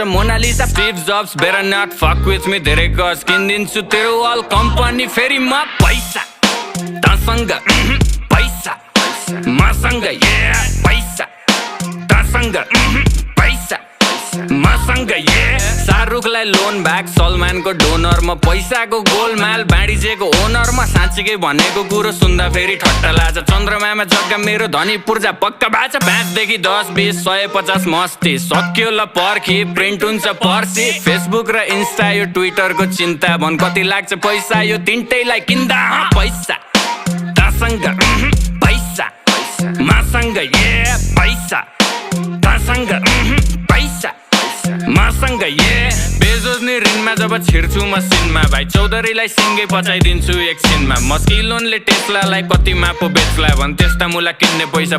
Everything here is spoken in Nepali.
गर्छ Mona Lisa Steve Jobs better not fuck with me धेरै गज किनिदिन्छु तेरो अल कम्पनी फेरि म पैसा तसँग पैसा मसँग पैसा तसँग पैसा मसँग शाहरुखलाई लोन ब्याक सलमानको डोनर म पैसाको गोलमाल बाँडिजेको ओनर म साँच्चीकै भनेको कुरो सुन्दा फेरि ठट्टा लाग्छ चन्द्रमामा जग्गा मेरो धनी पूर्जा पक्का बाचा 5 देखि 10 20 150 मस्ती सक्यो ल पर्खी प्रिन्ट हुन्छ पर्सी फेसबुक र इन्स्टा यो ट्विटरको चिन्ता भन कति लाग्छ पैसा यो तिनटैलाई किन्दा पैसा तसँग पैसा मसँग पैसा तसँग पैसा मसँग बेजोज नि ऋणमा जब छिर्छु म सिनमा भाइ चौधरीलाई सिङ्गै पचाइदिन्छु एकछिनमा मस्किलोनले टेस्लालाई कतिमा पो बेच्ला भन् त्यस्ता मुला किन्ने पैसा